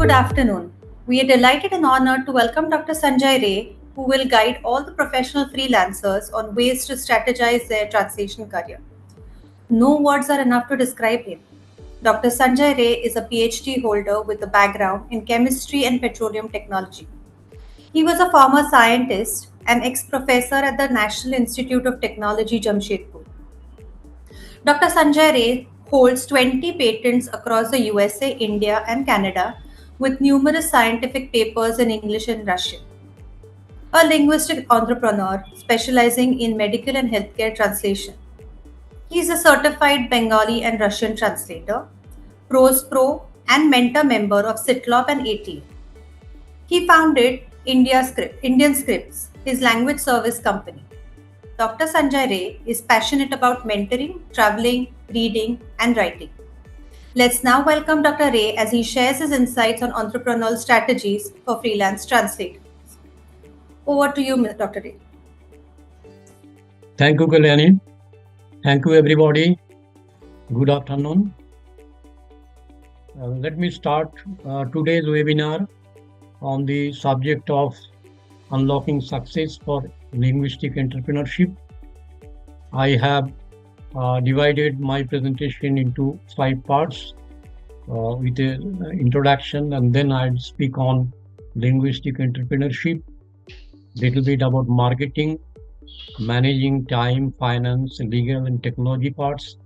good afternoon. We are delighted and honored to welcome Dr. Sanjay Ray, who will guide all the professional freelancers on ways to strategize their translation career. No words are enough to describe him. Dr. Sanjay Ray is a PhD holder with a background in chemistry and petroleum technology. He was a former scientist and ex-professor at the National Institute of Technology, Jamshedpur. Dr. Sanjay Ray holds 20 patents across the USA, India, and Canada, with numerous scientific papers in English and Russian. A linguistic entrepreneur specializing in medical and healthcare translation. He is a certified Bengali and Russian translator, Prose Pro, and mentor member of CITLoB and AT. He founded Indian Scripts, his language service company. Dr. Sanjay Ray is passionate about mentoring, traveling, reading, and writing. Let's now welcome Dr. Ray as he shares his insights on entrepreneurial strategies for freelance translators. Over to you, Dr. Ray. Thank you, Kalyani. Thank you, everybody. Good afternoon. Let me start today's webinar on the subject of unlocking success for linguistic entrepreneurship. I have divided my presentation into 5 parts with an introduction, and then I'll speak on linguistic entrepreneurship, little bit about marketing, managing time, finance, legal and technology parts,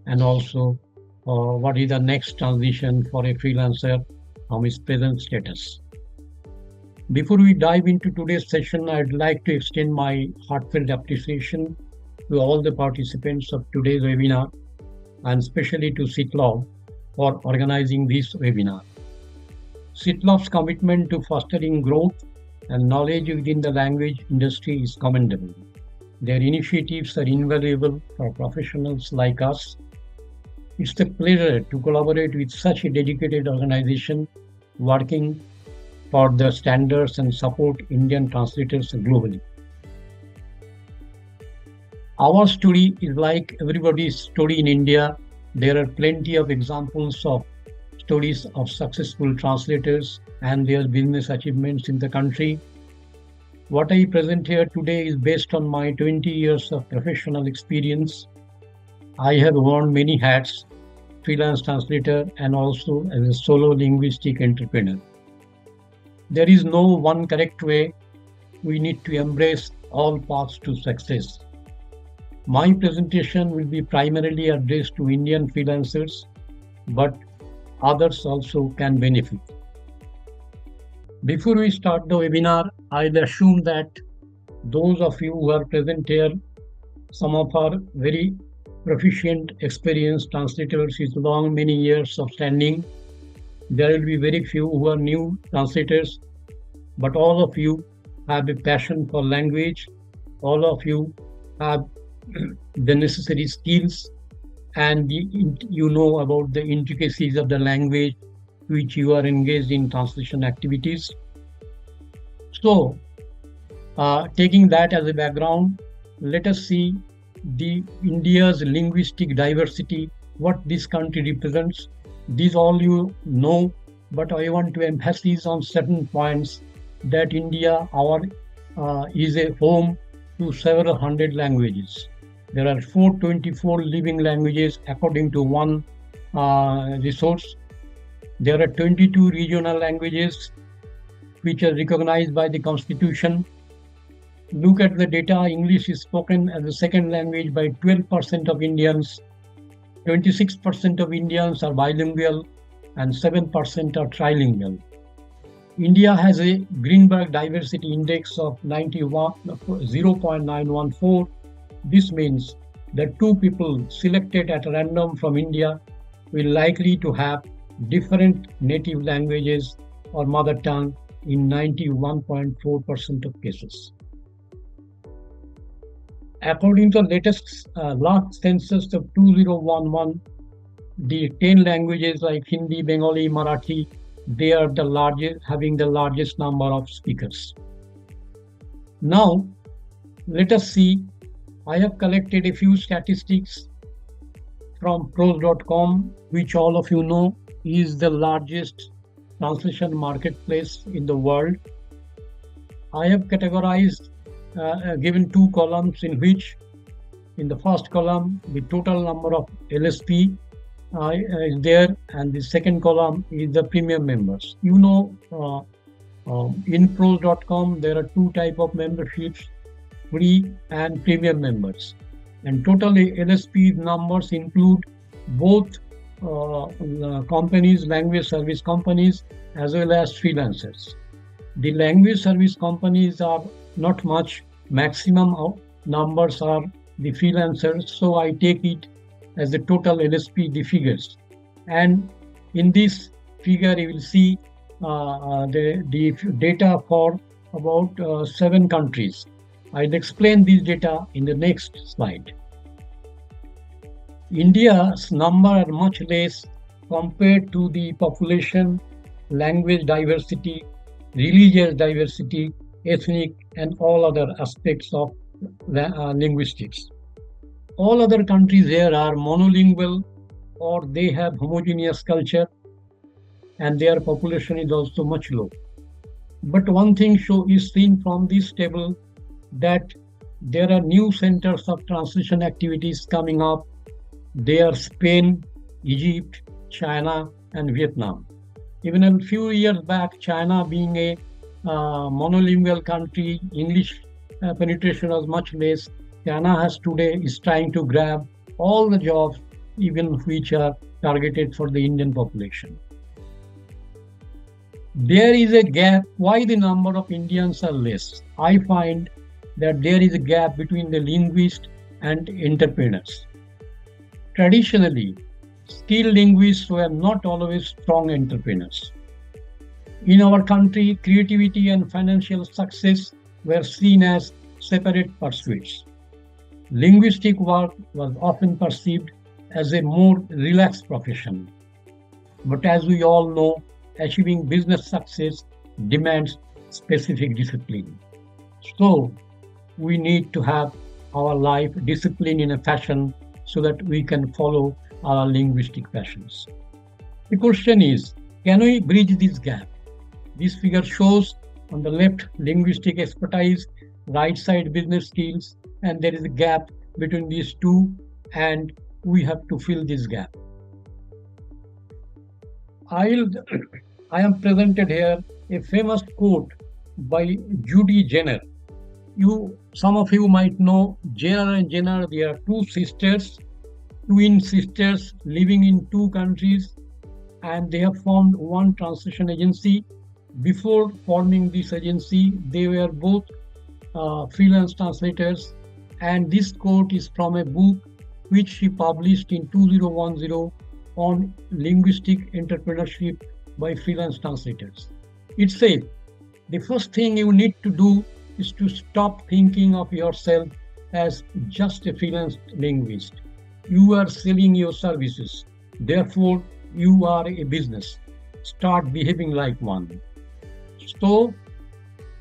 and also what is the next transition for a freelancer from his present status. Before we dive into today's session, I'd like to extend my heartfelt appreciation to all the participants of today's webinar, and especially to CITLoB for organizing this webinar. CITLoB's commitment to fostering growth and knowledge within the language industry is commendable. Their initiatives are invaluable for professionals like us. It's a pleasure to collaborate with such a dedicated organization working for the standards and support Indian translators globally. Our story is like everybody's story in India. There are plenty of examples of stories of successful translators and their business achievements in the country. What I present here today is based on my 20 years of professional experience. I have worn many hats, freelance translator and also as a solo linguistic entrepreneur. There is no one correct way. We need to embrace all paths to success. My presentation will be primarily addressed to Indian freelancers, but others also can benefit. Before we start the webinar, I'll assume that those of you who are present here, some of our very proficient, experienced translators with many years of standing. There will be very few who are new translators, but all of you have a passion for language. All of you have the necessary skills, and you know about the intricacies of the language which you are engaged in translation activities. So, taking that as a background, let us see India's linguistic diversity, what this country represents. These all you know, but I want to emphasize on certain points that India is a home to several hundred languages. There are 424 living languages according to one resource. There are 22 regional languages which are recognized by the Constitution. Look at the data. English is spoken as a second language by 12% of Indians. 26% of Indians are bilingual and 7% are trilingual. India has a Greenberg Diversity Index of 0.914. This means that 2 people selected at random from India will likely to have different native languages or mother tongue in 91.4% of cases. According to the last census of 2011, the 10 languages like Hindi, Bengali, Marathi, they are the largest, having the largest number of speakers. Now, let us see. I have collected a few statistics from prose.com, which all of you know is the largest translation marketplace in the world. I have categorized, given two columns in which, in the first column, the total number of LSP is there, and the second column is the premium members. In pros.com, there are two types of memberships, free and premium members. And totally LSP numbers include both companies, language service companies, as well as freelancers. The language service companies are not much, maximum numbers are the freelancers, so I take it as the total LSP, the figures. And in this figure, you will see the data for about 7 countries. I'll explain this data in the next slide. India's number are much less compared to the population, language diversity, religious diversity, ethnic, and all other aspects of linguistics. All other countries here are monolingual, or they have homogeneous culture, and their population is also much low. But one thing is seen from this table, that there are new centers of translation activities coming up. They are Spain, Egypt, China, and Vietnam. Even a few years back, China being a monolingual country, English penetration was much less. China today is trying to grab all the jobs, even which are targeted for the Indian population. There is a gap. Why the number of Indians are less? I find that there is a gap between the linguists and entrepreneurs. Traditionally, skilled linguists were not always strong entrepreneurs. In our country, creativity and financial success were seen as separate pursuits. Linguistic work was often perceived as a more relaxed profession. But as we all know, achieving business success demands specific discipline. So, we need to have our life disciplined in a fashion so that we can follow our linguistic passions. The question is, can we bridge this gap? This figure shows on the left linguistic expertise, right side business skills, and there is a gap between these two, and we have to fill this gap. I am presented here a famous quote by Judy Jenner. Some of you might know Jenner and Jenner. They are two twin sisters living in 2 countries, and they have formed one translation agency. Before forming this agency, they were both freelance translators, and this quote is from a book which she published in 2010 on linguistic entrepreneurship by freelance translators. It says, the first thing you need to do is to stop thinking of yourself as just a freelance linguist. You are selling your services. Therefore, you are a business. Start behaving like one. So,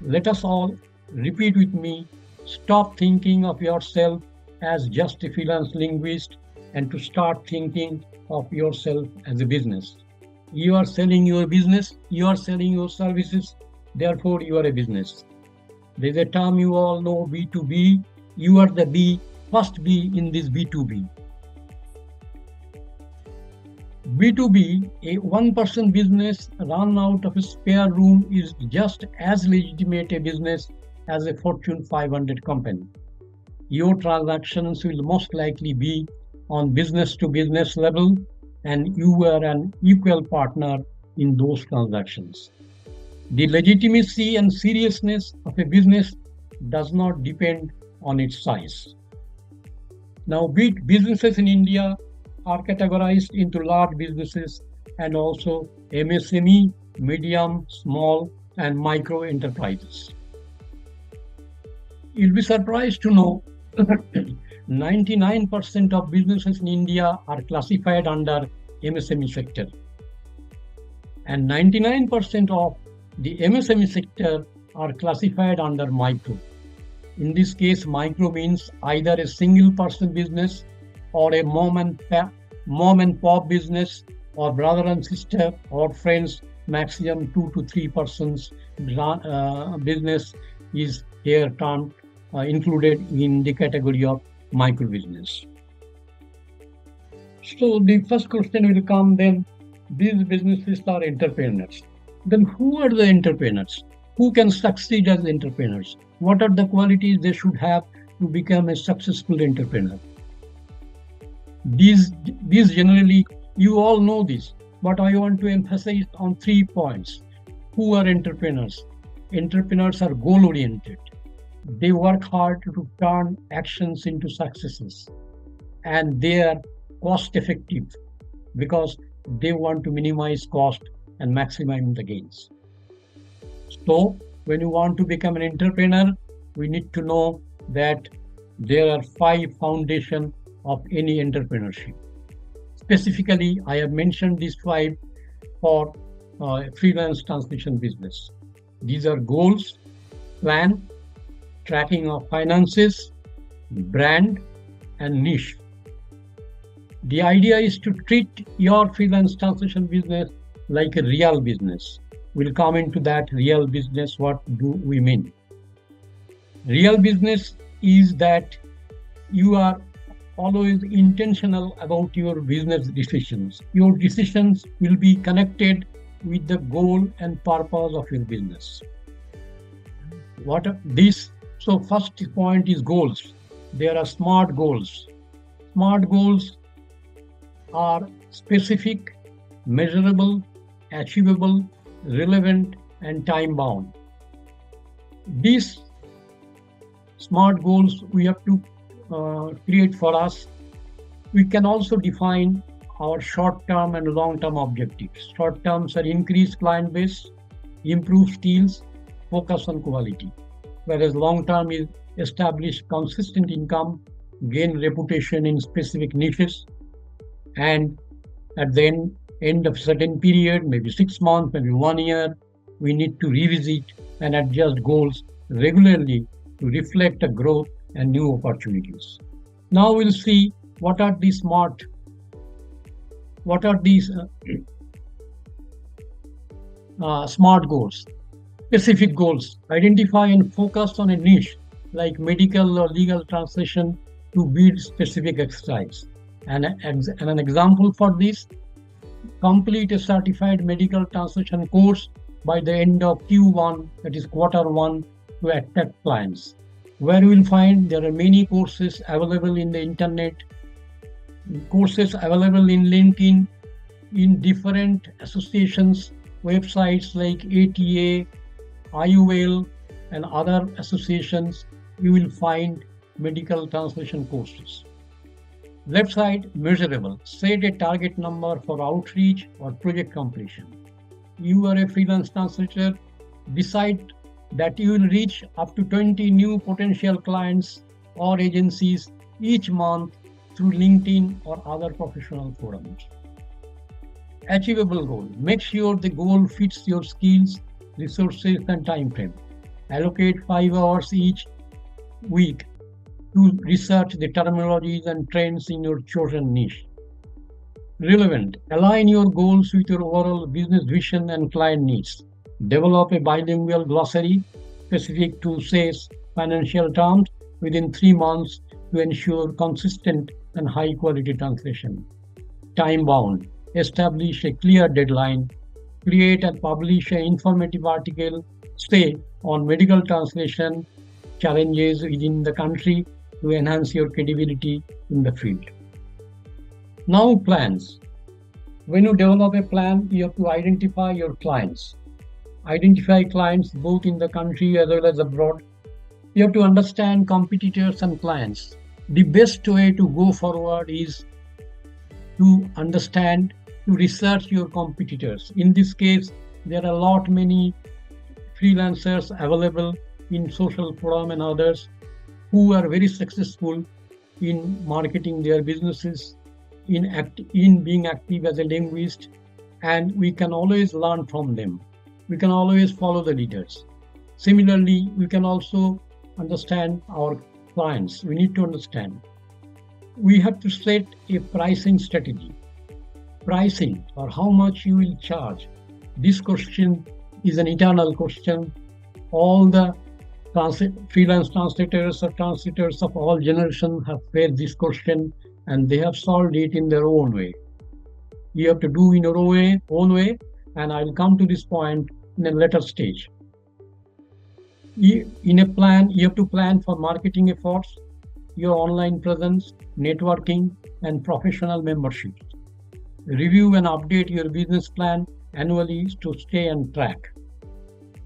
let us all repeat with me, stop thinking of yourself as just a freelance linguist and to start thinking of yourself as a business. You are selling your business, you are selling your services, therefore you are a business. There's a term you all know, B2B. You are the B, first B in this B2B. B2B, a one-person business run out of a spare room, is just as legitimate a business as a Fortune 500 company. Your transactions will most likely be on business-to-business level, and you are an equal partner in those transactions. The legitimacy and seriousness of a business does not depend on its size. Now, businesses in India are categorized into large businesses and also MSME, medium, small, and micro enterprises. You'll be surprised to know 99% of businesses in India are classified under MSME sector. And 99% of the MSME sector are classified under micro. In this case, micro means either a single person business or a mom and pop business, or brother and sister or friends maximum 2 to 3% business is here termed included in the category of micro business. So the first question will come then, these businesses are entrepreneurs. Then who are the entrepreneurs? Who can succeed as entrepreneurs? What are the qualities they should have to become a successful entrepreneur? These generally, you all know this, but I want to emphasize on 3 points. Who are entrepreneurs? Entrepreneurs are goal-oriented. They work hard to turn actions into successes, and they are cost-effective because they want to minimize cost and maximize the gains. So when you want to become an entrepreneur, we need to know that there are 5 foundations of any entrepreneurship. Specifically, I have mentioned these 5 for freelance translation business. These are goals, plan, tracking of finances, brand, and niche. The idea is to treat your freelance translation business like a real business. We'll come into that real business. What do we mean? Real business is that you are always intentional about your business decisions. Your decisions will be connected with the goal and purpose of your business. What are these? So first point is goals. There are SMART goals. SMART goals are specific, measurable, achievable, relevant, and time-bound. These SMART goals we have to create for us. We can also define our short-term and long-term objectives. Short terms are increase client base, improve skills, focus on quality. Whereas long-term is establish consistent income, gain reputation in specific niches, and at the end of a certain period, maybe 6 months, maybe 1 year, we need to revisit and adjust goals regularly to reflect a growth and new opportunities. Now we'll see what are these SMART, what are these SMART goals. Specific goals: identify and focus on a niche like medical or legal translation to build specific expertise. And an example for this: complete a certified medical translation course by the end of Q1, that is Q1, to attract clients. Where you will find there are many courses available in the internet, courses available in LinkedIn, in different associations, websites like ATA, IUL, and other associations. You will find medical translation courses. Left side, measurable. Set a target number for outreach or project completion. You are a freelance translator. Decide that you will reach up to 20 new potential clients or agencies each month through LinkedIn or other professional forums. Achievable goal. Make sure the goal fits your skills, resources, and time frame. Allocate 5 hours each week to research the terminologies and trends in your chosen niche. Relevant. Align your goals with your overall business vision and client needs. Develop a bilingual glossary specific to, say, financial terms within 3 months to ensure consistent and high-quality translation. Time-bound. Establish a clear deadline. Create and publish an informative article, say, on medical translation challenges within the country to enhance your credibility in the field. Now, plans. When you develop a plan, you have to identify your clients. Identify clients both in the country as well as abroad. You have to understand competitors and clients. The best way to go forward is to understand, to research your competitors. In this case, there are many freelancers available in social forum and others who are very successful in marketing their businesses, in being active as a linguist, and we can always learn from them. We can always follow the leaders. Similarly, we can also understand our clients. We need to understand. We have to set a pricing strategy. Pricing, or how much you will charge, This question is an eternal question. All the freelance translators or translators of all generations have faced this question, and they have solved it in their own way. You have to do in your own way, and I'll come to this point in a later stage. In a plan, you have to plan for marketing efforts, your online presence, networking, and professional memberships. Review and update your business plan annually to stay on track.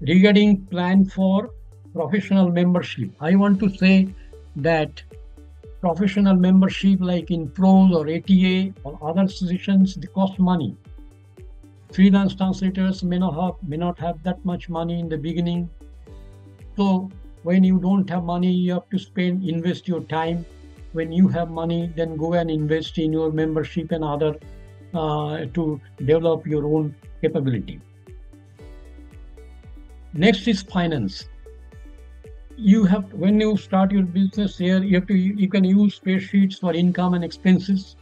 Regarding plan for professional membership, I want to say that professional membership like in pros or ATA or other institutions, they cost money. Freelance translators may not have that much money in the beginning. So when you don't have money, you have to invest your time. When you have money, then go and invest in your membership and other to develop your own capability. Next is finance. When you start your business here, you can use spreadsheets for income and expenses.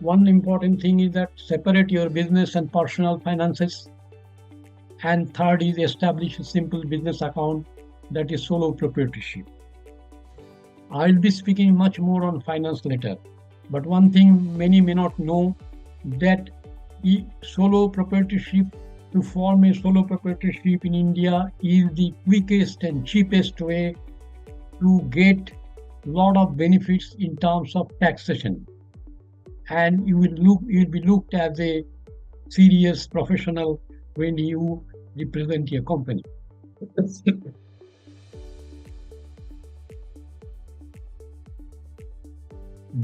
One important thing is that separate your business and personal finances. And third is establish a simple business account, that is solo proprietorship. I'll be speaking much more on finance later, but one thing many may not know, that solo proprietorship, to form a solo proprietorship in India is the quickest and cheapest way to get a lot of benefits in terms of taxation. And you'll be looked as a serious professional when you represent your company.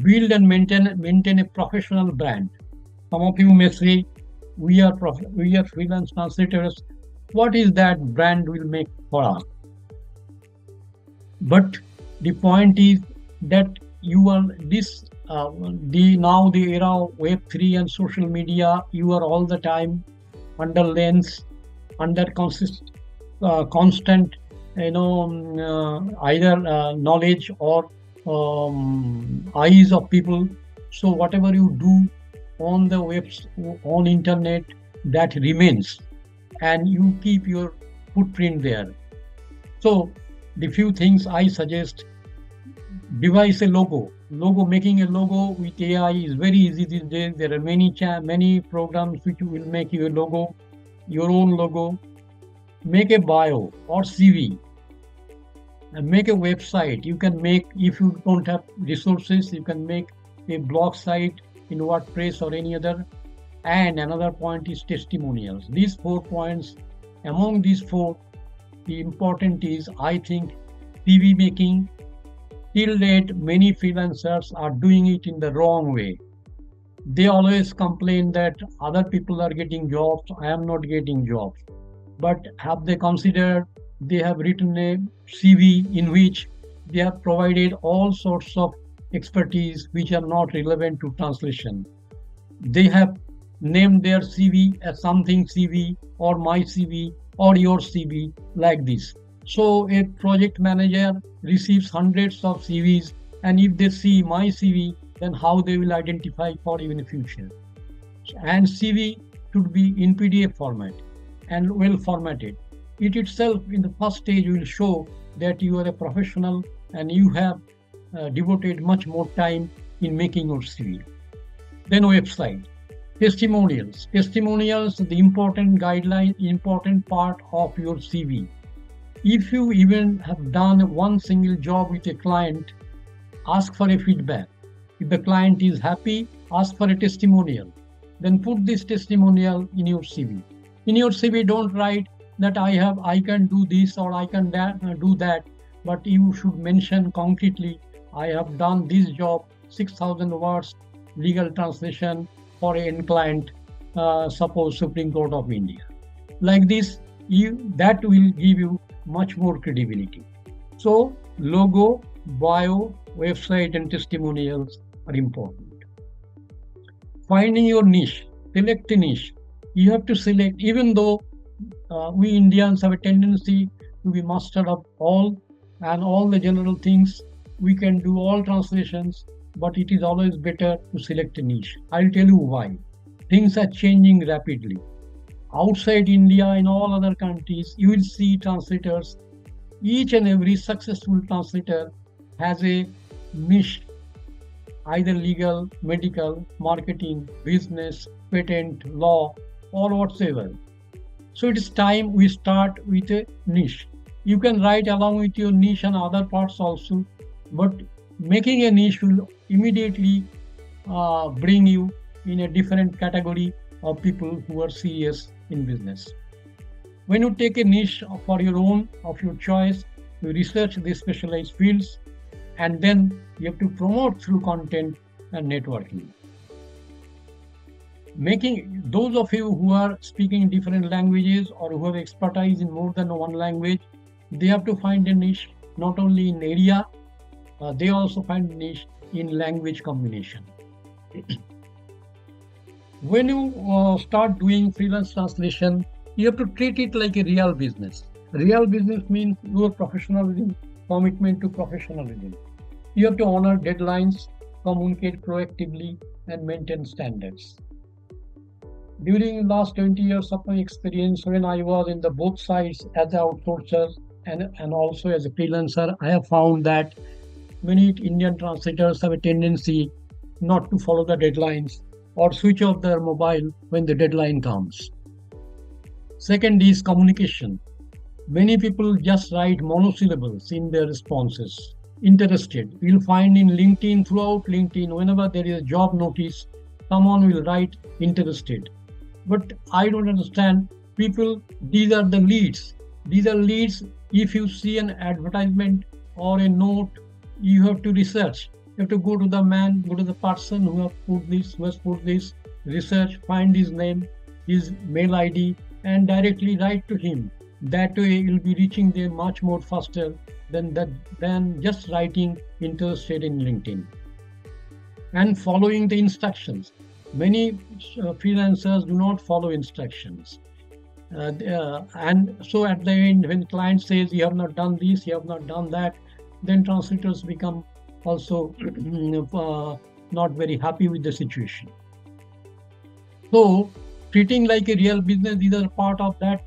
Build and maintain a professional brand. Some of you may say, we are freelance translators. What is that brand will make for us? But the point is that you are the era of Web3 and social media. You are all the time under lens, under constant, either knowledge or eyes of people. So whatever you do on the webs, on internet, that remains, and you keep your footprint there. So the few things I suggest: devise a logo. Making a logo with AI is very easy these days. There are many programs which will make you a logo, your own logo. Make a bio or CV, and make a website. You can make, if you don't have resources, you can make a blog site in WordPress or any other. And another point is testimonials. These 4 points, among these 4, the important is, I think, CV making. Till date, many freelancers are doing it in the wrong way. They always complain that other people are getting jobs, I am not getting jobs. But have they considered they have written a CV in which they have provided all sorts of expertise which are not relevant to translation? They have named their CV as something CV or my CV or your CV, like this. So a project manager receives hundreds of CVs, and if they see my CV, then how they will identify for even the future? And CV should be in PDF format and well formatted. It itself in the first stage will show that you are a professional and you have devoted much more time in making your CV. Then website. Testimonials. Testimonials are the important guideline, important part of your CV. If you even have done one single job with a client, ask for a feedback. If the client is happy, ask for a testimonial. Then put this testimonial in your CV. In your CV, don't write that I can do this or I can do that, but you should mention concretely, I have done this job, 6,000 words, legal translation for an client, suppose Supreme Court of India. Like this, that will give you much more credibility. So logo, bio, website and testimonials are important. Finding your niche, select a niche. You have to select, even though we Indians have a tendency to be master of all and all the general things, we can do all translations, but it is always better to select a niche. I'll tell you why. Things are changing rapidly. Outside India, in all other countries, you will see translators. Each and every successful translator has a niche, either legal, medical, marketing, business, patent, law, or whatsoever. So it is time we start with a niche. You can write along with your niche and other parts also, but making a niche will immediately bring you in a different category of people who are serious in business. When you take a niche for your own, of your choice, you research the specialized fields, and then you have to promote through content and networking. Making those of you who are speaking different languages or who have expertise in more than one language, they have to find a niche not only in area, they also find a niche in language combination. When you start doing freelance translation, you have to treat it like a real business. Real business means your professionalism, commitment to professionalism. You have to honor deadlines, communicate proactively, and maintain standards. During the last 20 years of my experience, when I was in the both sides as an outsourcer and also as a freelancer, I have found that many Indian translators have a tendency not to follow the deadlines or switch off their mobile when the deadline comes. Second is communication. Many people just write monosyllables in their responses. Interested. You'll find in LinkedIn, throughout LinkedIn, whenever there is a job notice, someone will write interested. But I don't understand, people, these are the leads. These are leads. If you see an advertisement or a note, you have to research. You have to go to the man, go to the person who has put this, research, find his name, his mail ID, and directly write to him. That way you'll be reaching them much more faster than just writing interested in LinkedIn. And following the instructions. Many freelancers do not follow instructions. And so at the end, when client says you have not done this, you have not done that, then translators become also not very happy with the situation. So treating like a real business is a part of that.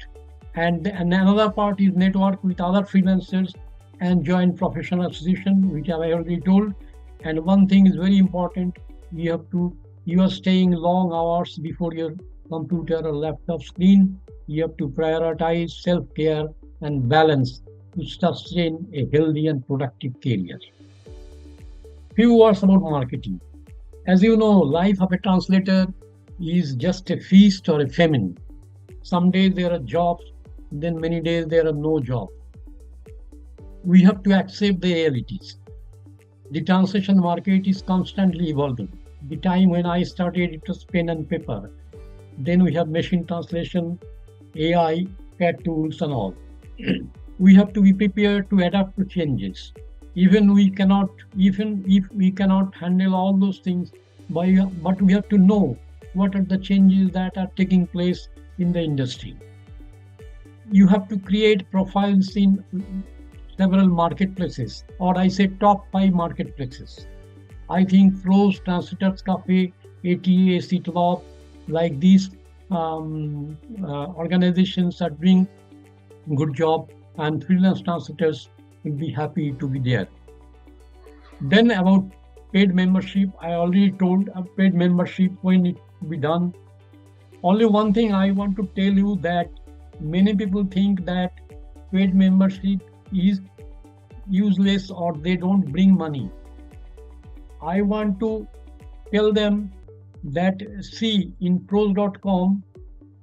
And another part is network with other freelancers and join professional association, which I have already told. And one thing is very important, you are staying long hours before your computer or laptop screen. You have to prioritize self-care and balance to sustain a healthy and productive career. Few words about marketing. As you know, life of a translator is just a feast or a famine. Some days there are jobs, then many days there are no jobs. We have to accept the realities. The translation market is constantly evolving. The time when I started, it was pen and paper. Then we have machine translation, AI, CAT tools and all. We have to be prepared to adapt to changes. Even if we cannot handle all those things, but we have to know what are the changes that are taking place in the industry. You have to create profiles in several marketplaces, or I say top 5 marketplaces. I think Pros, Translators Cafe, ATA, CITLoB, like these organizations are doing good job, and freelance translators will be happy to be there. Then about paid membership, I already told paid membership when it will be done. Only one thing I want to tell you, that many people think that paid membership is useless or they don't bring money. I want to tell them that, see, in pros.com,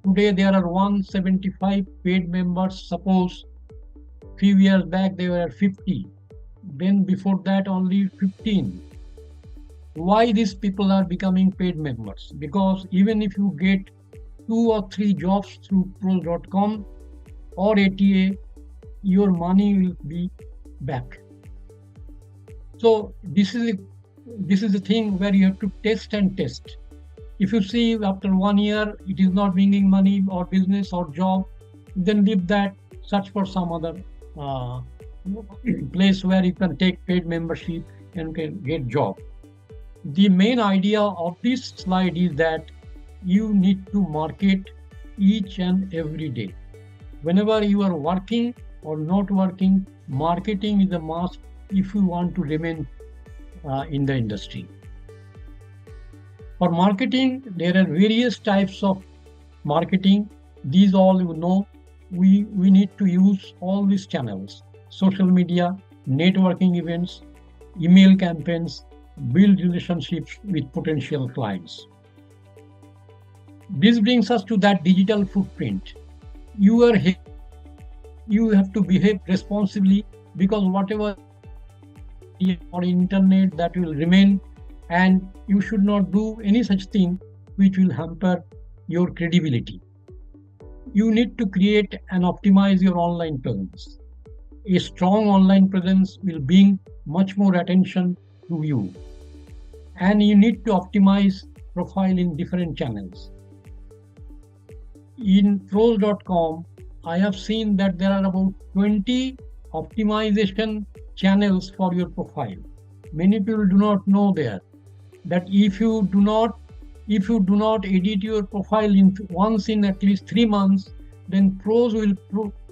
today there are 175 paid members. Suppose few years back they were 50. Then before that only 15. Why these people are becoming paid members? Because even if you get 2 or 3 jobs through pros.com or ATA, your money will be back. So this is the thing where you have to test and test. If you see after 1 year it is not bringing money or business or job, then leave that, search for some other place where you can take paid membership and can get job. The main idea of this slide is that you need to market each and every day. Whenever you are working or not working, marketing is a must if you want to remain in the industry. For marketing, there are various types of marketing. These all you know, we need to use all these channels: social media, networking events, email campaigns, build relationships with potential clients. This brings us to that digital footprint. You have to behave responsibly, because whatever on internet, that will remain, and you should not do any such thing which will hamper your credibility. You need to create and optimize your online presence. A strong online presence will bring much more attention to you, and you need to optimize profile in different channels. In pros.com, I have seen that there are about 20 optimization channels for your profile. Many people do not know that if you do not edit your profile once in at least 3 months, then pros will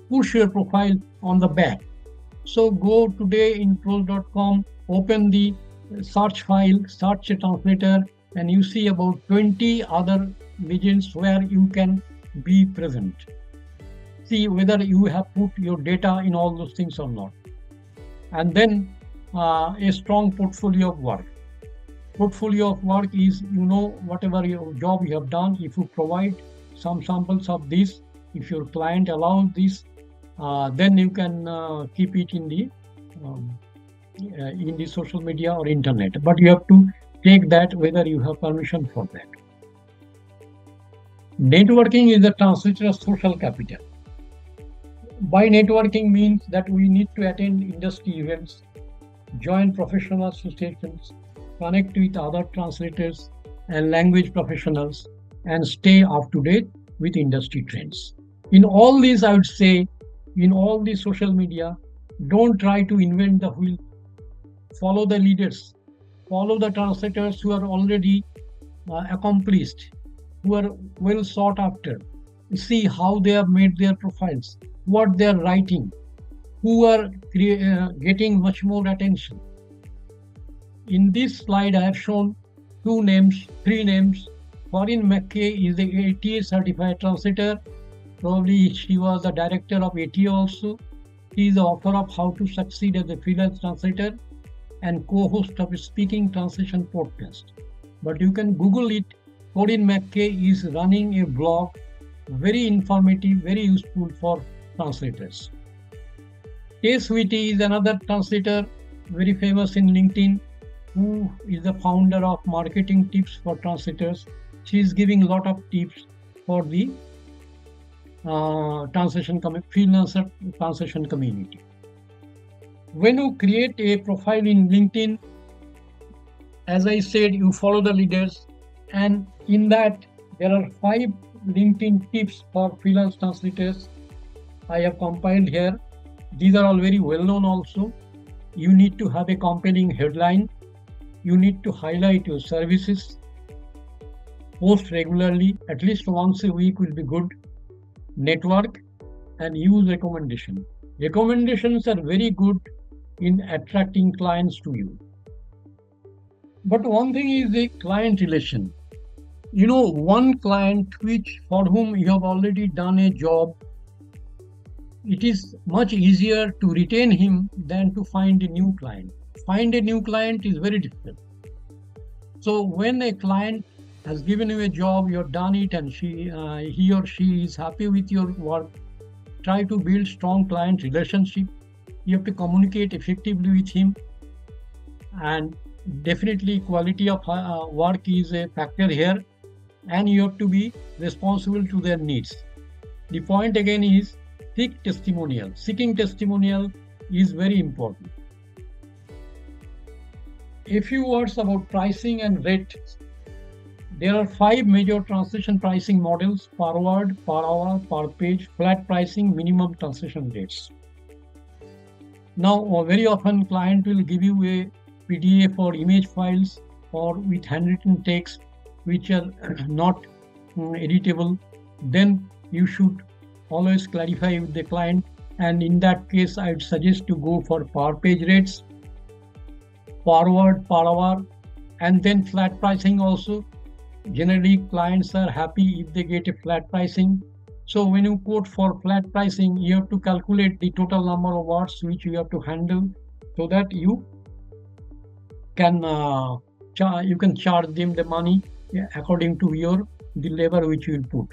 push your profile on the back. So go today in pros.com, open the search file, search a translator, and you see about 20 other legends where you can be present. See whether you have put your data in all those things or not. And then a strong portfolio of work. Portfolio of work is, whatever your job you have done, if you provide some samples of this, if your client allows this, then you can keep it in the social media or internet. But you have to take that whether you have permission for that. Networking is the translator's social capital. By networking means that we need to attend industry events, join professional associations, connect with other translators and language professionals, and stay up to date with industry trends. In all these, I would say, in all the social media, don't try to invent the wheel. Follow the leaders, follow the translators who are already accomplished, who are well sought after. See how they have made their profiles, what they are writing, who are getting much more attention. In this slide, I have shown three names. Corinne McKay is the ATA certified translator. Probably she was the director of ATA also. She is the author of How to Succeed as a Freelance Translator and co-host of a Speaking Translation podcast. But you can Google it. Corinne McKay is running a blog, very informative, very useful for translators. Tess Whitty is another translator, very famous in LinkedIn, who is the founder of Marketing Tips for Translators. She is giving a lot of tips for the freelancer translation community. When you create a profile in LinkedIn, as I said, you follow the leaders, and in that there are 5 LinkedIn tips for freelance translators I have compiled here. These are all very well known also. You need to have a compelling headline. You need to highlight your services. Post regularly, at least once a week will be good. Network and use recommendation. Recommendations are very good in attracting clients to you. But one thing is the client relation. One client for whom you have already done a job, it is much easier to retain him than to find a new client. Find a new client is very difficult. So when a client has given you a job, you have done it, and he or she is happy with your work, try to build strong client relationship. You have to communicate effectively with him, and definitely quality of work is a factor here, and you have to be responsible to their needs. The point again is seek testimonial. Seeking testimonial is very important. A few words about pricing and rate. There are 5 major translation pricing models: per word, per hour, per page, flat pricing, minimum translation rates. Now, very often client will give you a PDF or image files or with handwritten text which are not editable. then you should always clarify with the client. And in that case, I would suggest to go for per page rates, forward, per hour, and then flat pricing also. Generally, clients are happy if they get a flat pricing. So when you quote for flat pricing, you have to calculate the total number of words which you have to handle, so that you can charge them the money according to the labor which you will put.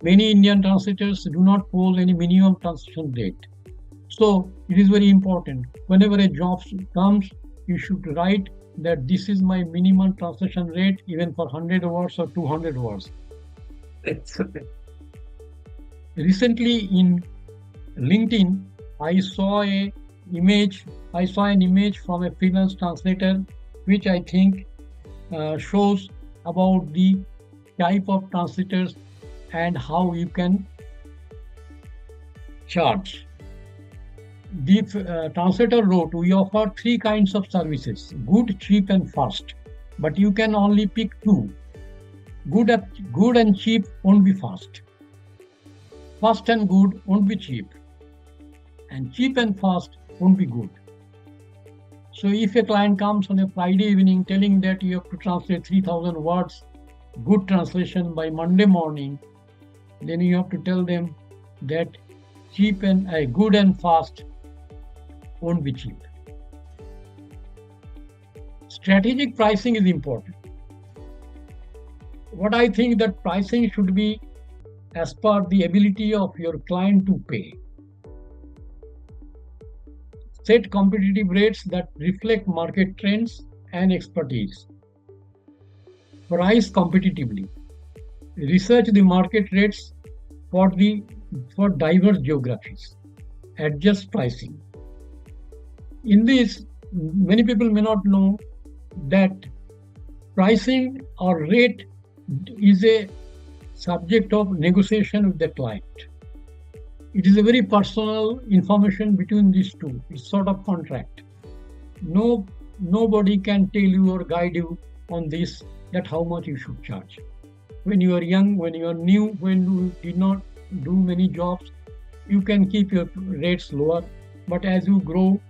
Many Indian translators do not pose any minimum translation rate. So it is very important. Whenever a job comes, you should write that this is my minimum translation rate, even for 100 words or 200 words. Recently in LinkedIn, I saw an image from a freelance translator, which I think shows about the type of translators and how you can charge. The translator wrote, "We offer 3 kinds of services: good, cheap, and fast. But you can only pick 2. Good and cheap won't be fast. Fast and good won't be cheap. And cheap and fast won't be good." So if a client comes on a Friday evening telling that you have to translate 3,000 words, good translation by Monday morning, then you have to tell them that good and fast won't be cheap. Strategic pricing is important. What I think that pricing should be as per the ability of your client to pay. Set competitive rates that reflect market trends and expertise. Price competitively. Research the market rates for diverse geographies. Adjust pricing. In this, many people may not know that pricing or rate is a subject of negotiation with the client. It is a very personal information between these two. It's sort of contract. Nobody can tell you or guide you on this, that how much you should charge. When you are young, when you are new, when you did not do many jobs, you can keep your rates lower. But as you grow,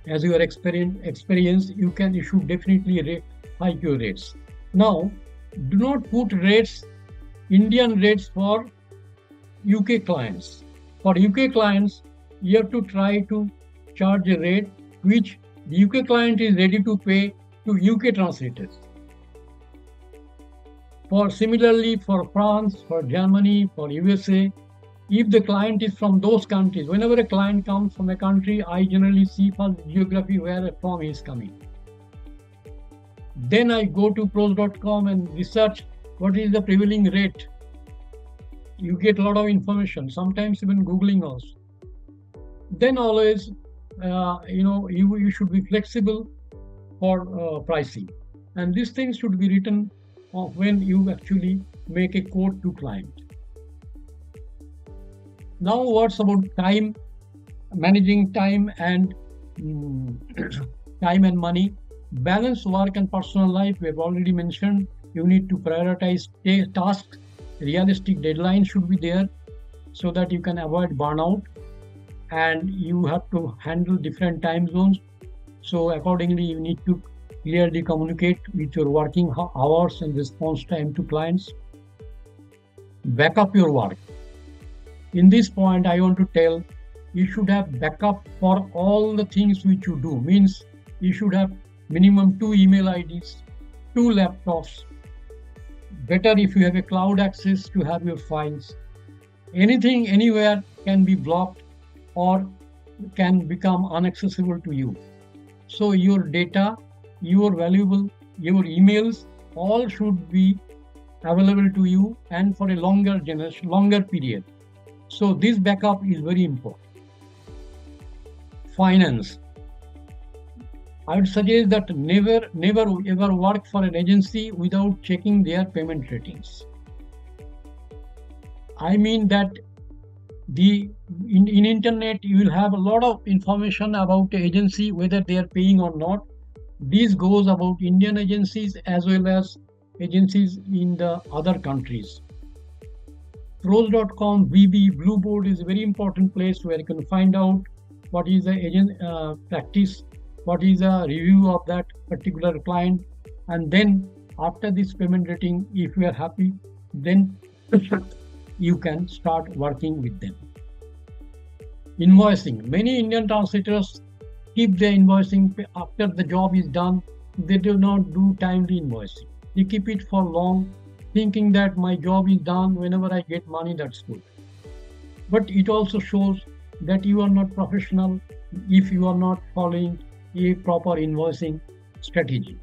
as you are experienced, you should definitely hike your rates. Now, do not put Indian rates for UK clients. For UK clients, you have to try to charge a rate which the UK client is ready to pay to UK translators. Similarly, for France, for Germany, for USA, if the client is from those countries, whenever a client comes from a country, I generally see for geography where from he is coming. Then I go to pros.com and research what is the prevailing rate. You get a lot of information, sometimes even Googling also. Then always, you should be flexible for pricing. And these things should be written when you actually make a quote to client. Now, what's about time, managing time and time and money? Balance work and personal life. We have already mentioned you need to prioritize tasks. Realistic deadlines should be there so that you can avoid burnout, and you have to handle different time zones. So accordingly, you need to clearly communicate with your working hours and response time to clients. Back up your work. In this point, I want to tell you should have backup for all the things which you do. Means you should have minimum 2 email IDs, 2 laptops. Better if you have a cloud access to have your files. Anything, anywhere can be blocked or can become inaccessible to you. So your data, your emails, all should be available to you and for a longer period. So this backup is very important. Finance. I would suggest that never ever work for an agency without checking their payment ratings. I mean that in internet you will have a lot of information about the agency, whether they are paying or not. This goes about Indian agencies as well as agencies in the other countries. Pros.com, VB, Blueboard is a very important place where you can find out what is the agent practice, what is a review of that particular client, and then after this payment rating, if you are happy, then you can start working with them. Invoicing. Many Indian translators keep their invoicing after the job is done. They do not do timely invoicing. They keep it for long, thinking that my job is done, whenever I get money, that's good. But it also shows that you are not professional if you are not following a proper invoicing strategy.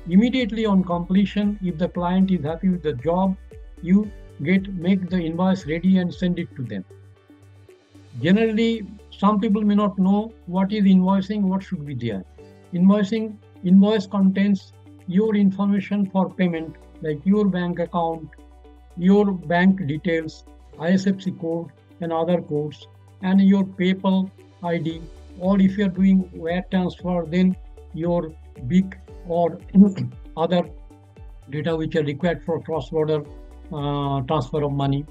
Immediately on completion, if the client is happy with the job, you make the invoice ready and send it to them. Generally, some people may not know what is invoicing, what should be there. Invoice contains your information for payment, like your bank account, your bank details, ISFC code and other codes, and your PayPal ID, or if you are doing wire transfer, then your BIC or other data which are required for cross-border transfer of money.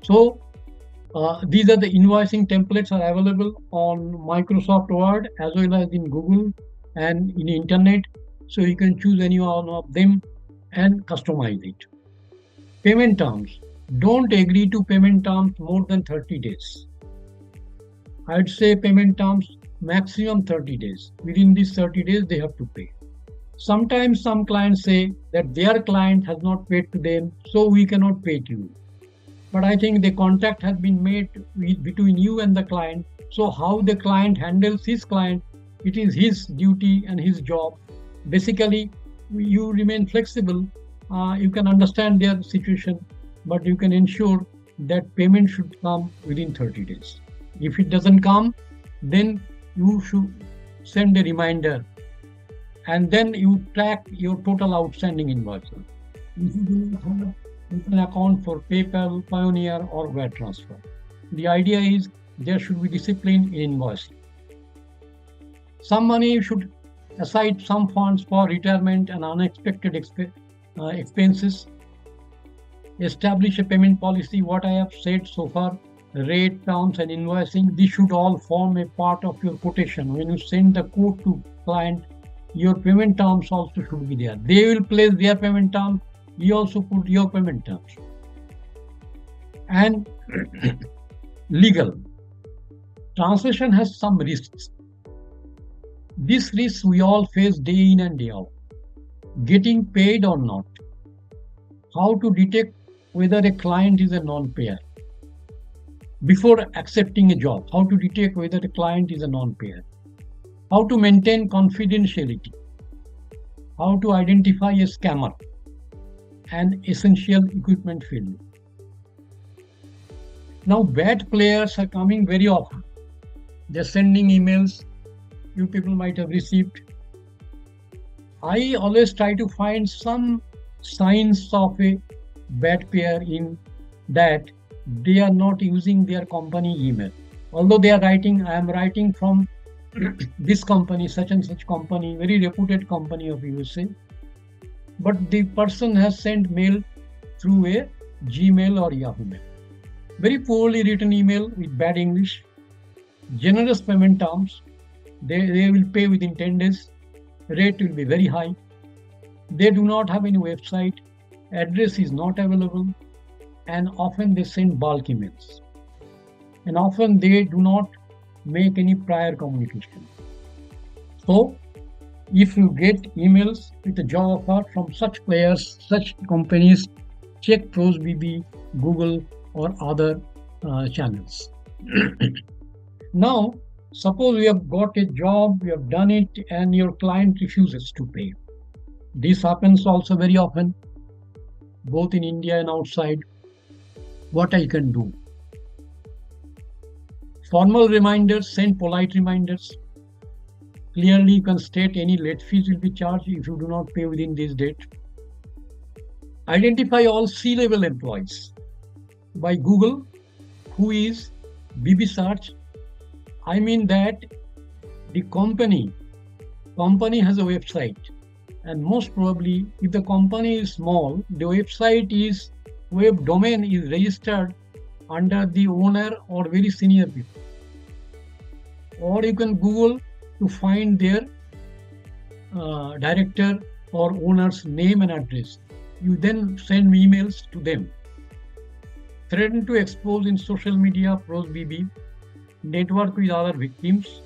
So these are the invoicing templates are available on Microsoft Word as well as in Google and in internet. So you can choose any one of them and customize it. Payment terms. Don't agree to payment terms more than 30 days. I'd say payment terms maximum 30 days. Within these 30 days, they have to pay. Sometimes some clients say that their client has not paid to them, so we cannot pay to you. But I think the contract has been made between you and the client. So how the client handles his client, it is his duty and his job. Basically, you remain flexible. You can understand their situation, but you can ensure that payment should come within 30 days. If it doesn't come, then you should send a reminder, and then you track your total outstanding invoices. If you do not have an account for PayPal, Pioneer, or wire transfer, the idea is there should be discipline in invoicing. Some money should aside some funds for retirement and unexpected expenses. Establish a payment policy. What I have said so far, rate, terms, and invoicing, these should all form a part of your quotation. When you send the quote to client, your payment terms also should be there. They will place their payment terms. You also put your payment terms. And legal. Translation has some risks. These risks we all face day in and day out. Getting paid or not. How to detect whether a client is a non-payer. Before accepting a job, how to detect whether a client is a non-payer. How to maintain confidentiality. How to identify a scammer. And essential equipment failure. Now, bad players are coming very often. They're sending emails. You people might have received. I always try to find some signs of a bad payer in that they are not using their company email. Although they are writing, I am writing from this company, such and such company, very reputed company of USA. But the person has sent mail through a Gmail or Yahoo Mail. Very poorly written email with bad English. Generous payment terms. They will pay within 10 days. Rate will be very high. They do not have any website. Address is not available. And often they send bulk emails. And often they do not make any prior communication. So, if you get emails with a job offer from such players, such companies, check ProsBB, Google, or other channels. Now, suppose you have got a job, you have done it, and your client refuses to pay. This happens also very often, both in India and outside. What I can do? Formal reminders, send polite reminders. Clearly, you can state any late fees will be charged if you do not pay within this date. Identify all C-level employees by Google. Who is BB search? I mean that the company has a website, and most probably if the company is small, the website is web domain is registered under the owner or very senior people. Or you can Google to find their director or owner's name and address. You then send emails to them. Threaten to expose in social media, pros BB, network with other victims,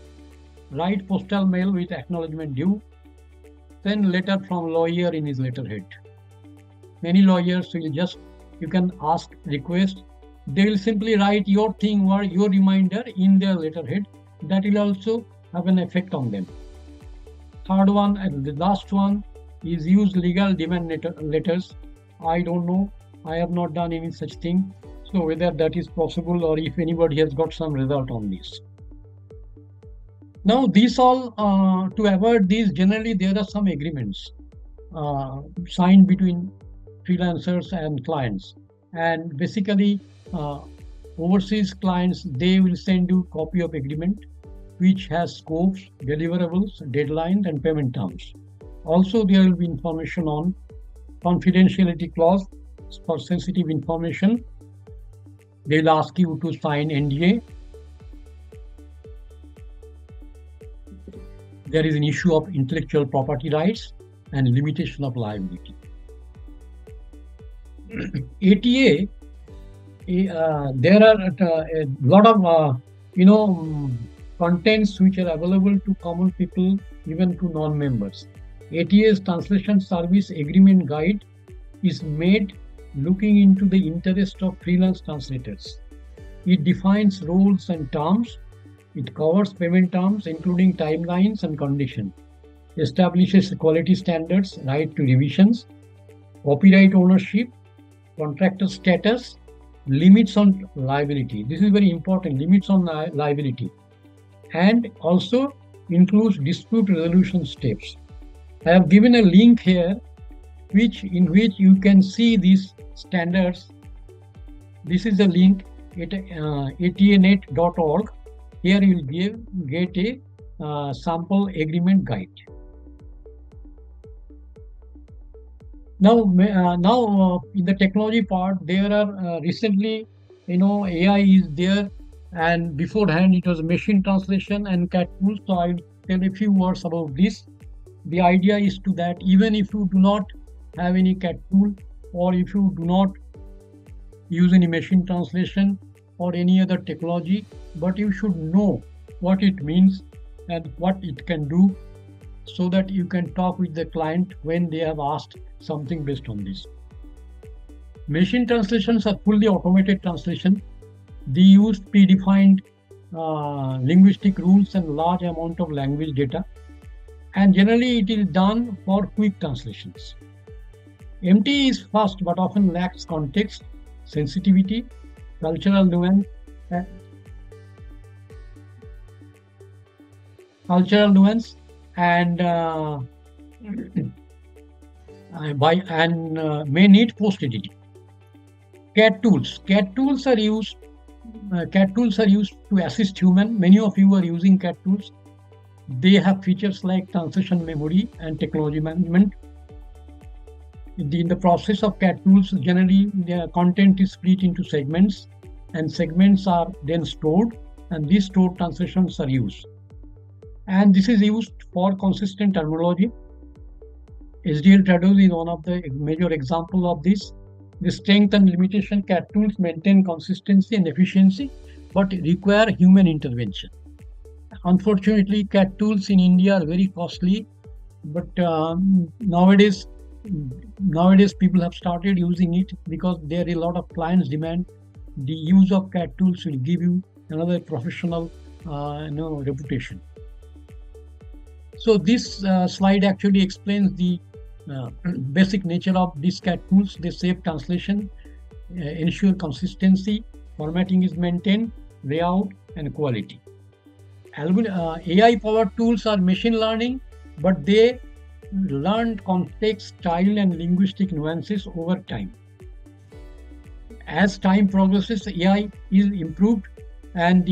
write postal mail with acknowledgement due, send letter from lawyer in his letterhead. Many lawyers will just, you can ask, request, they will simply write your thing or your reminder in their letterhead. That will also have an effect on them. Third one and the last one is use legal demand letters. I don't know. I have not done any such thing. So whether that is possible or if anybody has got some result on this. Now these all, to avoid these, generally there are some agreements signed between freelancers and clients. And basically overseas clients, they will send you a copy of agreement which has scopes, deliverables, deadlines, and payment terms. Also, there will be information on confidentiality clause for sensitive information. They will ask you to sign NDA. There is an issue of intellectual property rights and limitation of liability. ATA, there are a lot of contents which are available to common people, even to non-members. ATA's Translation Service Agreement Guide is made looking into the interest of freelance translators. It defines roles and terms. It covers payment terms, including timelines and conditions. Establishes quality standards, right to revisions, copyright ownership, contractor status, limits on liability. This is very important, limits on liability. And also includes dispute resolution steps. I have given a link here in which you can see these standards. This is the link at atanet.org. Here you will get a sample agreement guide. Now in the technology part, there are recently, AI is there, and beforehand it was machine translation and CAT tools. So I'll tell a few words about this. The idea is to that even if you do not have any CAT tool, or if you do not use any machine translation or any other technology, but you should know what it means and what it can do, so that you can talk with the client when they have asked something based on this. Machine translations are fully automated translation. They use predefined linguistic rules and large amount of language data. And generally it is done for quick translations. MT is fast but often lacks context, sensitivity, cultural nuance, and may need post editing. CAT tools are used. CAT tools are used to assist human. Many of you are using CAT tools. They have features like translation memory and technology management. In the process of CAT tools, generally the content is split into segments, and segments are then stored, and these stored translations are used. And this is used for consistent terminology. SDL Trados is one of the major examples of this. The strength and limitation: CAT tools maintain consistency and efficiency, but require human intervention. Unfortunately, CAT tools in India are very costly, but nowadays people have started using it because there is a lot of clients demand. The use of CAT tools will give you another professional reputation. So this slide actually explains the basic nature of these CAT tools. They save translation, ensure consistency, formatting is maintained, layout, and quality. AI-powered tools are machine learning, but they learn context, style, and linguistic nuances over time. As time progresses, AI is improved, and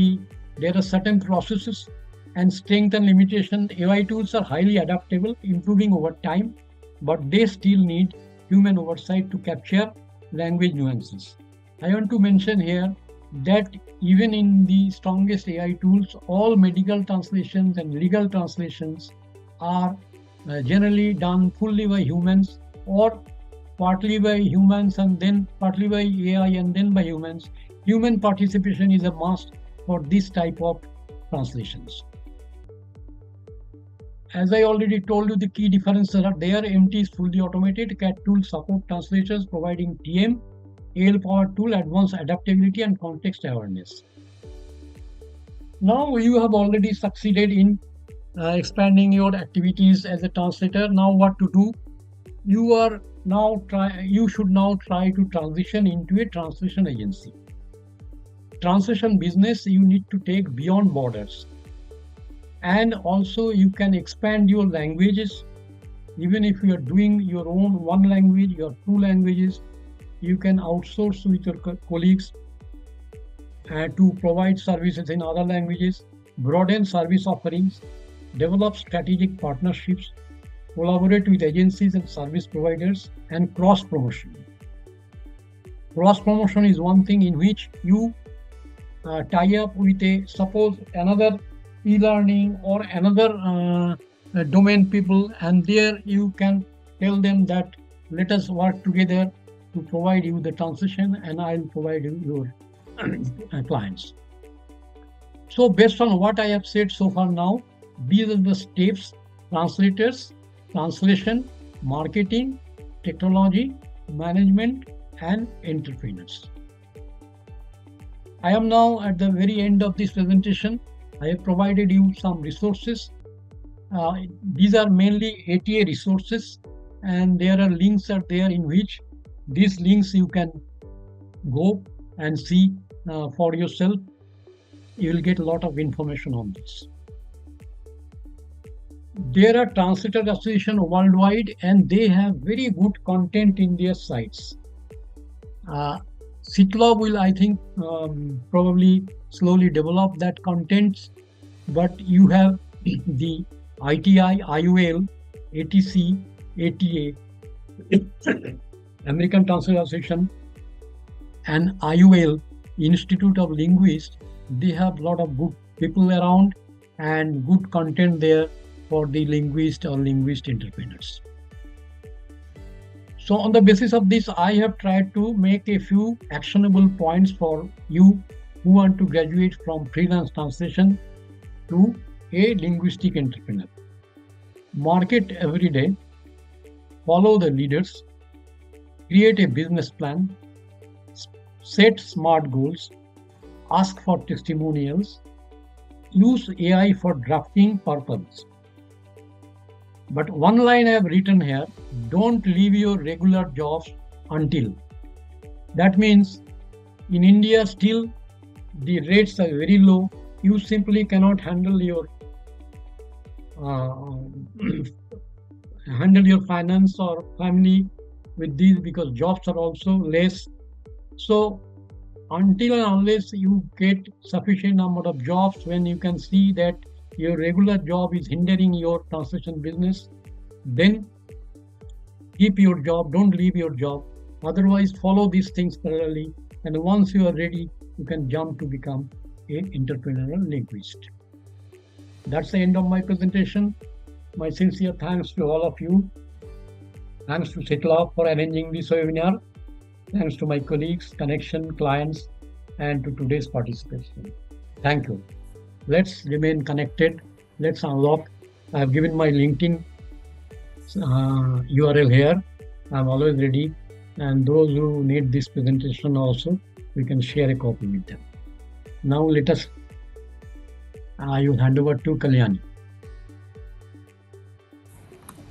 there are certain processes and strength and limitation. AI tools are highly adaptable, improving over time, but they still need human oversight to capture language nuances. I want to mention here that even in the strongest AI tools, all medical translations and legal translations are generally done fully by humans, or partly by humans and then partly by AI and then by humans. Human participation is a must for this type of translations. As I already told you, the key differences are there. MT is fully automated. CAT tool support translators providing TM. AL power tool advanced adaptability and context awareness. Now you have already succeeded in expanding your activities as a translator. Now what to do? You should now try to transition into a translation agency. Translation business you need to take beyond borders. And also you can expand your languages. Even if you are doing your own one language, your two languages, you can outsource with your colleagues to provide services in other languages, broaden service offerings, develop strategic partnerships, collaborate with agencies and service providers, and cross-promotion. Cross-promotion is one thing in which you tie up with suppose another e-learning or another domain people, and there you can tell them that let us work together to provide you the translation and I'll provide you your clients. So based on what I have said so far now, these are the steps: translators, translation, marketing, technology, management, and entrepreneurs. I am now at the very end of this presentation. I have provided you some resources. These are mainly ATA resources, and there are links are there in which these links you can go and see for yourself. You will get a lot of information on this. There are translator associations worldwide, and they have very good content in their sites. CITLoB will, I think, probably slowly develop that content, but you have the ITI, IOL, ATC, ATA, American Translator Association, and IOL, Institute of Linguists. They have a lot of good people around and good content there for the linguist or linguist entrepreneurs. So on the basis of this, I have tried to make a few actionable points for you who want to graduate from freelance translation to a linguistic entrepreneur. Market every day, follow the leaders, create a business plan, set smart goals, ask for testimonials, use AI for drafting purpose. But one line I have written here: don't leave your regular jobs until. That means in India still the rates are very low. You simply cannot handle your finance or family with these, because jobs are also less. So until and unless you get sufficient number of jobs, when you can see that your regular job is hindering your translation business, then keep your job, don't leave your job. Otherwise, follow these things parallelly, and once you are ready, you can jump to become an entrepreneurial linguist. That's the end of my presentation. My sincere thanks to all of you. Thanks to CITLoB for arranging this webinar. Thanks to my colleagues, connection, clients, and to today's participation. Thank you. Let's remain connected. Let's unlock. I have given my LinkedIn URL here. I'm always ready. And those who need this presentation also, we can share a copy with them. Now let us, I will hand over to Kalyani.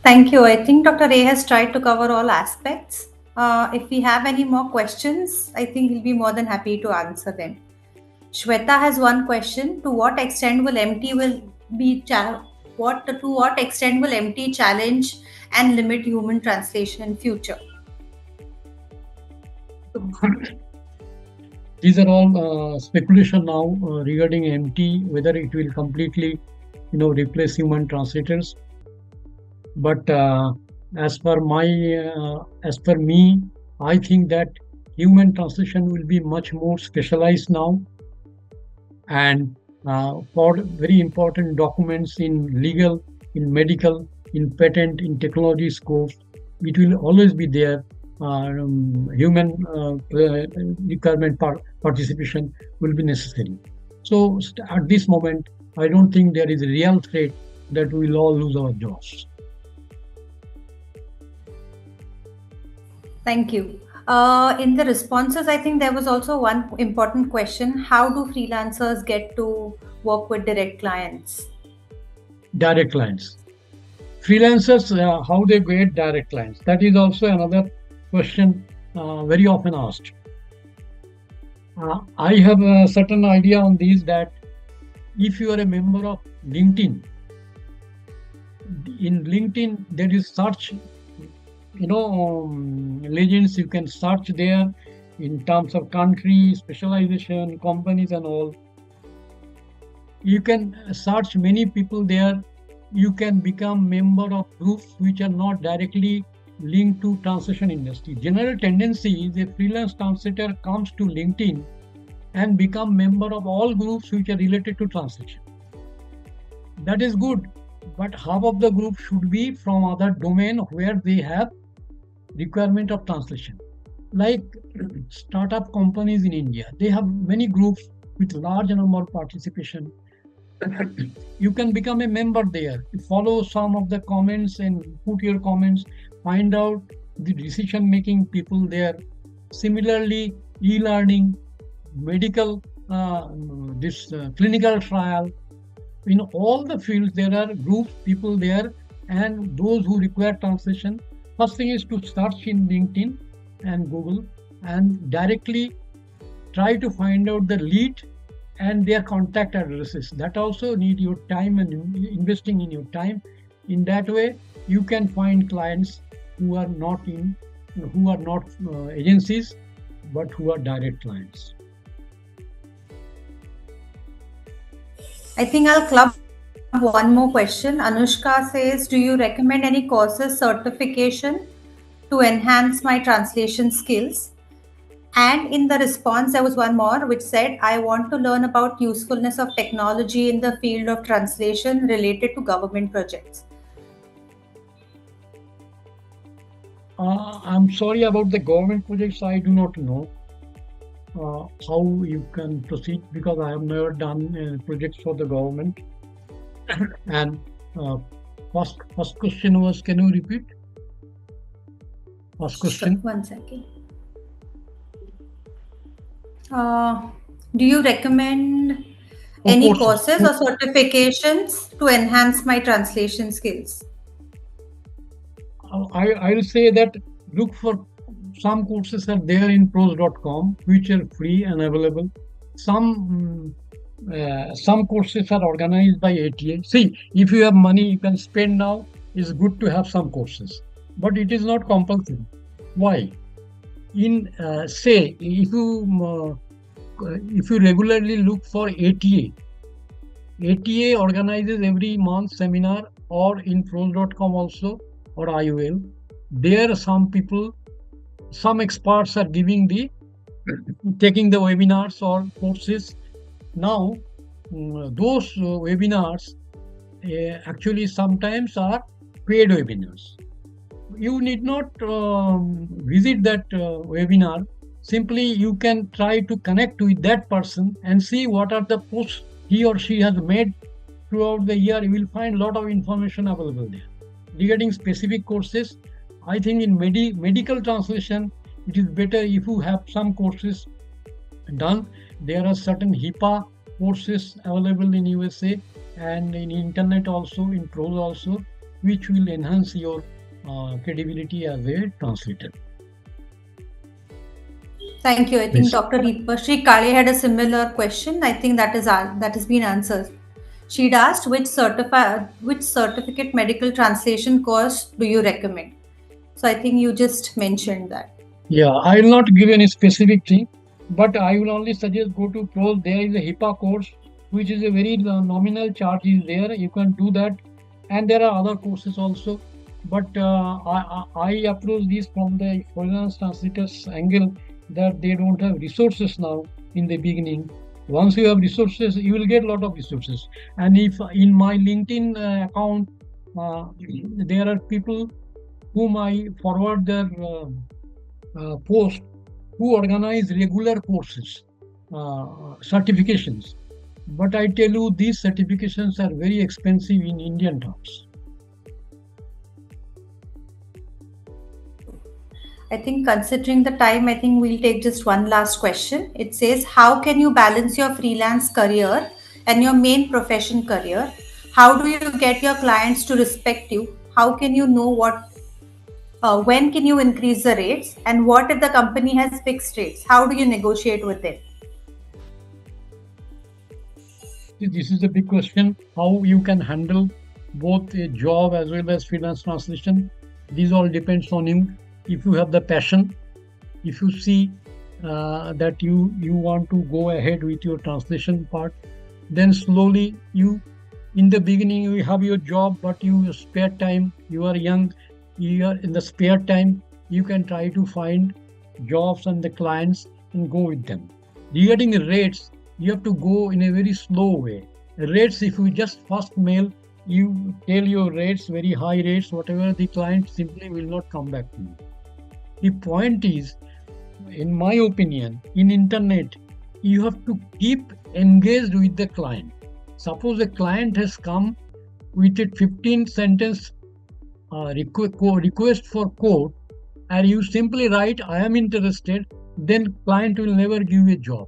Thank you. I think Dr. Ray has tried to cover all aspects. If we have any more questions, I think he'll be more than happy to answer them. Shweta has one question: to what extent will MT challenge and limit human translation in future? These are all speculation now regarding MT, whether it will completely, replace human translators. But as per me, I think that human translation will be much more specialized now, and for very important documents in legal, in medical, in patent, in technology scopes, it will always be there. Human requirement participation will be necessary. So at this moment, I don't think there is a real threat that we will all lose our jobs. Thank you. In the responses, I think there was also one important question. How do freelancers get to work with direct clients? Direct clients. Freelancers, how they get direct clients? That is also another question very often asked. I have a certain idea on these, that if you are a member of LinkedIn, in LinkedIn there is search, legends, you can search there in terms of country, specialization, companies and all. You can search many people there. You can become member of groups which are not directly linked to translation industry. General tendency is a freelance translator comes to LinkedIn and become member of all groups which are related to translation. That is good, but half of the group should be from other domain where they have requirement of translation. Like startup companies in India, they have many groups with large number of participation. You can become a member there, follow some of the comments and put your comments, find out the decision making people there. Similarly, e-learning, medical, clinical trial, in all the fields there are groups, people there, and those who require translation. First thing is to search in LinkedIn and Google and directly try to find out the lead and their contact addresses. That also need your time and investing in your time. In that way, you can find clients who are not agencies, but who are direct clients. I think I'll club one more question. Anushka says, do you recommend any courses, certification to enhance my translation skills? And in the response, there was one more which said, I want to learn about usefulness of technology in the field of translation related to government projects. I'm sorry about the government projects. I do not know how you can proceed, because I have never done projects for the government. And first question was, can you repeat? First question. Sure, one second. Do you recommend any courses or certifications to enhance my translation skills? I will say that look for some courses are there in pros.com which are free and available. Some courses are organized by ATA. See, if you have money you can spend now, it's good to have some courses, but it is not compulsory. Why? In say if you regularly look for ATA organizes every month seminar, or in pros.com also, or IOL. There some people, some experts are taking the webinars or courses. Now those webinars actually sometimes are paid webinars. You need not visit that webinar. Simply you can try to connect with that person and see what are the posts he or she has made throughout the year. You will find a lot of information available there. Regarding specific courses, I think in medical translation, it is better if you have some courses done. There are certain HIPAA courses available in USA and in internet also, in pros also, which will enhance your credibility as a translator. Thank you. I think Dr. Deepashri Kale had a similar question. I think that has been answered. She'd asked, which certificate medical translation course do you recommend? So I think you just mentioned that. Yeah, I will not give any specific thing, but I will only suggest go to pros. There is a HIPAA course, which is a very nominal charge is there. You can do that, and there are other courses also. But I approach this from the freelance translators angle, that they don't have resources now in the beginning. Once you have resources, you will get a lot of resources. And if in my LinkedIn account, there are people whom I forward their post, who organize regular courses, certifications. But I tell you, these certifications are very expensive in Indian terms. I think considering the time, I think we'll take just one last question. It says, how can you balance your freelance career and your main profession career? How do you get your clients to respect you? How can you know when can you increase the rates? And what if the company has fixed rates? How do you negotiate with it? This is a big question, how you can handle both a job as well as freelance translation. These all depends on you. If you have the passion, if you see that you want to go ahead with your translation part, then slowly in the beginning you have your job, but you spare time, you are young, you are in the spare time, you can try to find jobs and the clients and go with them. Regarding the rates, you have to go in a very slow way. Rates, if you just first mail, you tell your rates, very high rates, whatever, the client simply will not come back to you. The point is, in my opinion, in internet, you have to keep engaged with the client. Suppose a client has come with a 15 sentence request for quote, and you simply write, I am interested, then client will never give you a job.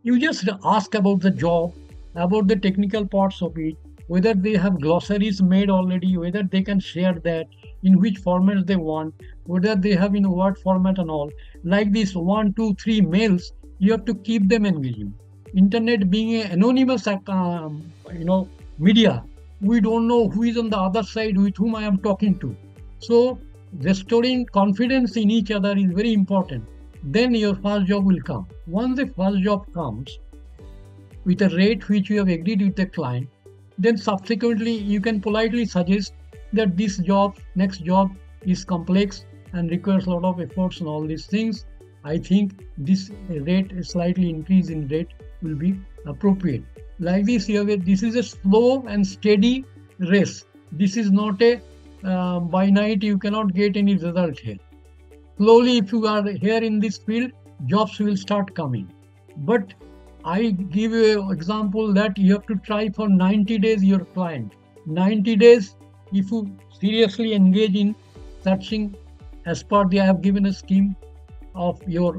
You just ask about the job, about the technical parts of it, whether they have glossaries made already, whether they can share that, in which format they want, whether they have in Word format and all. Like this 1, 2, 3 mails, you have to keep them engaging. Internet being an anonymous media, we don't know who is on the other side with whom I am talking to. So restoring confidence in each other is very important. Then your first job will come. Once the first job comes with a rate which you have agreed with the client, then subsequently you can politely suggest that this job, next job is complex and requires a lot of efforts and all these things. I think this rate, a slightly increase in rate will be appropriate. Like this, this is a slow and steady race. This is not a by night you cannot get any result here. Slowly, if you are here in this field, jobs will start coming. But I give you an example that you have to try for 90 days your client. 90 days, if you seriously engage in searching as per I have given a scheme of your,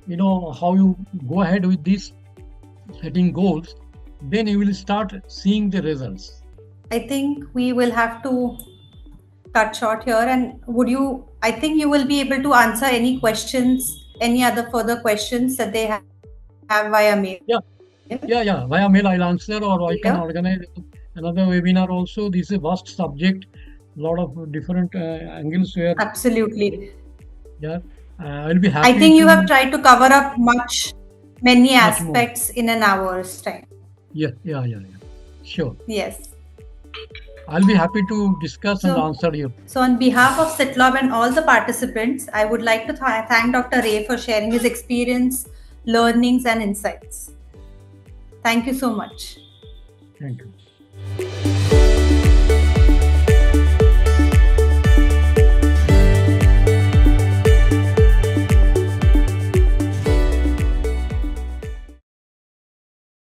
how you go ahead with this, setting goals, then you will start seeing the results. I think we will have to cut short here. And I think you will be able to answer any questions, any other further questions that they have via mail. Yeah. Via mail I'll answer, or I can organize another webinar also. This is a vast subject, a lot of different angles where. Absolutely. Yeah, I'll be happy. I think you have tried to cover up many aspects in an hour's time. Yeah. Sure. Yes. I'll be happy to discuss and answer you. So on behalf of CITLoB and all the participants, I would like to thank Dr. Ray for sharing his experience, learnings and insights. Thank you so much. Thank you.